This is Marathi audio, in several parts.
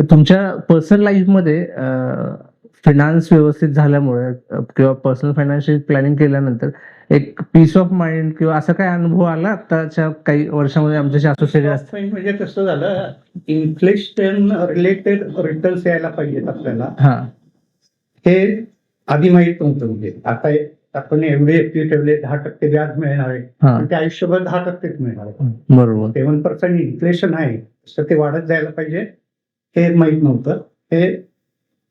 तुमच्या पर्सनल लाईफमध्ये फायनान्स व्यवस्थित झाल्यामुळे किंवा पर्सनल फायनान्शियल प्लॅनिंग केल्यानंतर एक पीस ऑफ माइंड किंवा असा काय अनुभव आला आताच्या काही वर्षामध्ये आमच्याशी असोसिएटेड असतात? म्हणजे कसं झालं, इन्फ्लेशन रिलेटेड रिटर्न्स यायला पाहिजेत आपल्याला, हा हे आधी माहित नव्हतं. म्हणजे आता आपण एवढे एफडी ठेवले 10% व्याज मिळणार आहे, हा पण ते आयुष्यभर 10%च मिळणार आहे. बरोबर. 7% इन्फ्लेशन आहे, तर ते वाढत जायला पाहिजे हे माहित नव्हतं. हे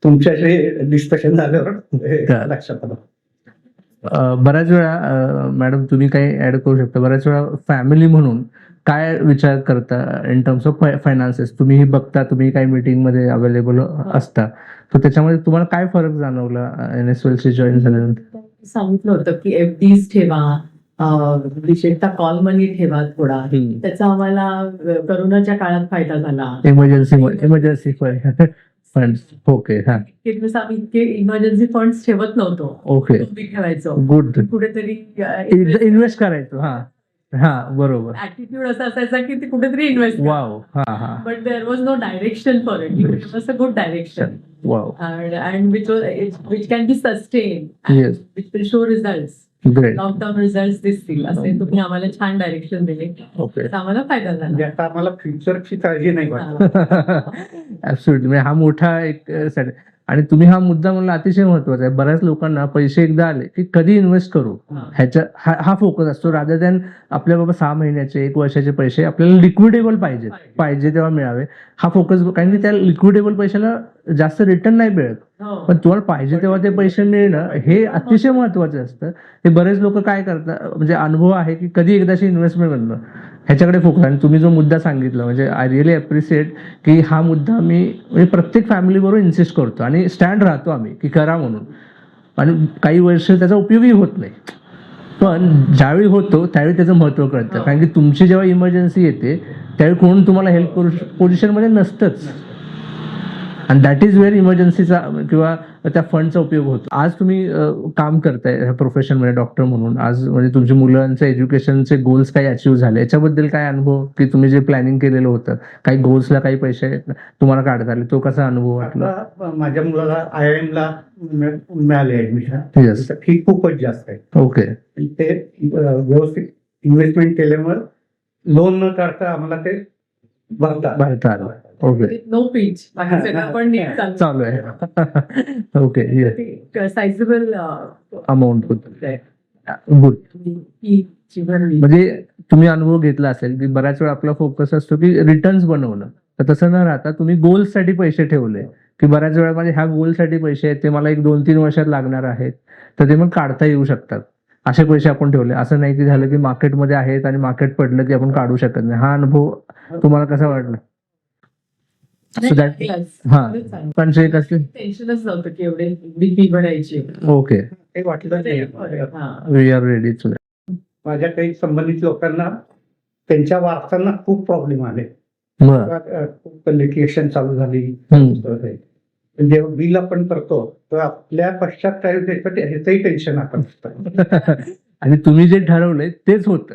तुमच्याशी डिस्कशन झाल्यावर हे लक्षात आलं. बऱ्याच वेळा मॅडम तुम्ही काही ऍड करू शकता, बऱ्याच वेळा फॅमिली म्हणून काय विचार करता इन टर्म्स ऑफ फायनान्सेस? तुम्ही बघता, तुम्ही काही मीटिंग मध्ये अवेलेबल असता, तर त्याच्यामध्ये तुम्हाला काय फरक जाणवला NSWL शी जॉईन झाल्यानंतर? सांगितलं होतं की एफडीज ठेवा, विशेषतः कॉल मनी ठेवा थोडा. त्याचा आम्हाला करोनाच्या काळात फायदा झाला. Emergency funds. ओके. हा आम्ही इतके इमर्जन्सी फंड्स ठेवत नव्हतो. ओके, तुम्ही ठेवायचो गुड. कुठेतरी. इन्व्हेस्ट करायचो. हा हा बरोबर. ऍटिट्यूड असा असायचा की ते कुठेतरी इन्व्हेस्ट. वाव. हा हा. But there was no direction for it. It was a good direction. Wow. and which can be sustained, Yes. which will show results. Great. Long term result दिसतील असे तुम्ही आम्हाला छान डायरेक्शन दिले. ओके. तर आम्हाला फायदा झाला. म्हणजे आता आम्हाला फ्युचरची काळजी नाही वाटत. ऍब्सोल्युटली. म्हणजे हा मोठा एक side. आणि तुम्ही हा मुद्दा म्हणला अतिशय महत्वाचा आहे. बऱ्याच लोकांना पैसे एकदा आले की कधी इन्व्हेस्ट करू ह्याच्या हा फोकस असतो, रादर दॅन आपल्या बाबा 6 महिन्याचे 1 वर्षाचे पैसे आपल्याला लिक्विडेबल पाहिजे तेव्हा मिळावे, हा फोकस. कारण की त्या लिक्विडेबल पैशाला जास्त रिटर्न नाही मिळत, पण तुम्हाला पाहिजे तेव्हा ते पैसे मिळणं हे अतिशय महत्वाचं असतं. हे बरेच लोक काय करतात, म्हणजे अनुभव आहे की कधी एकदाची इन्व्हेस्टमेंट करणं ह्याच्याकडे फोकस. आणि तुम्ही जो मुद्दा सांगितला, म्हणजे आय रिअली अप्रिशिएट की हा मुद्दा मी म्हणजे प्रत्येक फॅमिली बरोबर इन्सिस्ट करतो आणि स्टँड राहतो आम्ही की करा म्हणून. आणि काही वर्ष त्याचा उपयोगही होत नाही, पण ज्यावेळी होतो त्यावेळी त्याचं महत्व कळतं. कारण की तुमची जेव्हा इमर्जन्सी येते त्यावेळी कोण तुम्हाला हेल्प करू पोझिशनमध्ये नसतंच. आणि दॅट इज वेअर इमर्जन्सीचा किंवा त्या फंडचा उपयोग होतो. आज तुम्ही काम करताय ह्या प्रोफेशनमध्ये डॉक्टर म्हणून, आज म्हणजे तुमच्या मुलांचे एज्युकेशनचे गोल्स काही अचीव्ह झाले, याच्याबद्दल काय अनुभव? की तुम्ही जे प्लॅनिंग केलेलं होतं, काही गोल्सला काही पैसे तुम्हाला काढता आले, तो कसा अनुभव वाटला? आता माझ्या मुलाला IIM ला मिळाले ऍडमिशन. Yes. फी खूपच जास्त आहे. ओके. ते व्यवस्थित इन्व्हेस्टमेंट केल्यामुळे लोन न काढता आम्हाला ते भरता आलं. ओके. No pitch. पण नीट चालू आहे. ओके. Sizeable amount good. म्हणजे तुम्ही अनुभव घेतला असेल की बऱ्याच वेळा आपला फोकस असतो की रिटर्न्स बनवणं, तर तसं न राहता तुम्ही गोल्ससाठी पैसे ठेवले की बऱ्याच वेळा माझे ह्या गोलसाठी पैसे आहेत, ते मला 1-2-3 वर्षात लागणार आहेत, तर ते मग काढता येऊ शकतात. असे पैसे आपण ठेवले. असं नाही की झालं की मार्केटमध्ये आहेत आणि मार्केट पडलं की आपण काढू शकत नाही. हा अनुभव तुम्हाला कसा वाटला? टेन्शनच नव्हतं की एवढे फी भरायची. ओके. ते वाटलं नाही. We are ready to. माझ्या काही संबंधित लोकांना त्यांच्या वारसांना खूप प्रॉब्लेम आले. खूप लिटिगेशन चालू झाली. जेव्हा बिल आपण करतो तर आपल्या पश्चात काय ह्याचंही टेन्शन आपण असतं. आणि तुम्ही जे ठरवलंय तेच होतं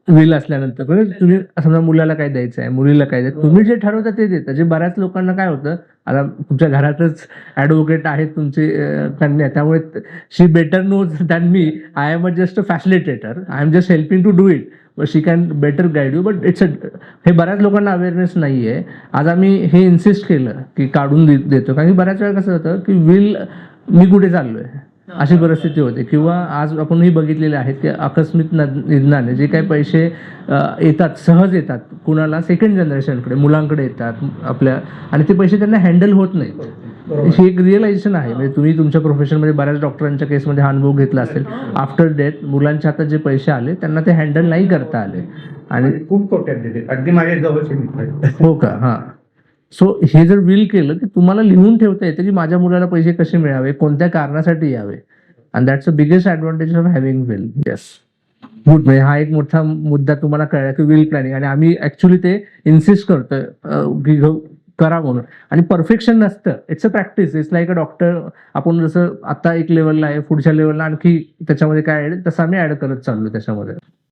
विल असल्यानंतर. तुम्ही समजा मुलाला काय द्यायचं आहे, मुलीला काय द्यायचं, तुम्ही जे ठरवता ते देतं. जे बऱ्याच लोकांना काय होतं, आता तुमच्या घरातच ऍडव्होकेट आहेत तुमची कन्या, त्यामुळे she better knows than me. I am just a facilitator. I am just helping to do it. She can better guide you. But it's हे बऱ्याच लोकांना अवेअरनेस नाही आहे. आज आम्ही हे इन्सिस्ट केलं की काढून देतो. कारण की बऱ्याच वेळा कसं होतं की विल मी कुठे चाललोय अशी परिस्थिती होते. किंवा आज आपणही बघितलेले आहेत की आकस्मिक निधनाने जे काही पैसे येतात, सहज येतात, कुणाला सेकंड जनरेशनकडे, मुलांकडे येतात आपल्या, आणि ते पैसे त्यांना हँडल होत नाहीत. ही एक रिअलायझेशन आहे. म्हणजे तुम्ही तुमच्या प्रोफेशनमध्ये बऱ्याच डॉक्टरांच्या केसमध्ये हा अनुभव घेतला असेल. आफ्टर डेथ मुलांच्या हातात जे पैसे आले त्यांना ते हँडल नाही करता आले आणि खूप तोट्यात दिले. अगदी माझ्या जवळचे मित्र. हो का? हा. सो हे जर विल केलं की तुम्हाला लिहून ठेवता येतं की माझ्या मुलाला पैसे कसे मिळावे, कोणत्या कारणासाठी यावे. And that's a biggest advantage of having will. Yes, good. म्हणजे हा एक मोठा मुद्दा तुम्हाला कळला की विल प्लॅनिंग. आणि आम्ही ऍक्च्युली ते इन्सिस्ट करतोय की करा म्हणून. आणि परफेक्शन नसतं, it's a practice. It's like a doctor. आपण जसं आता एक लेवलला आहे, पुढच्या लेवलला आणखी त्याच्यामध्ये काय ऍड, तसं आम्ही ऍड करत चाललो त्याच्यामध्ये.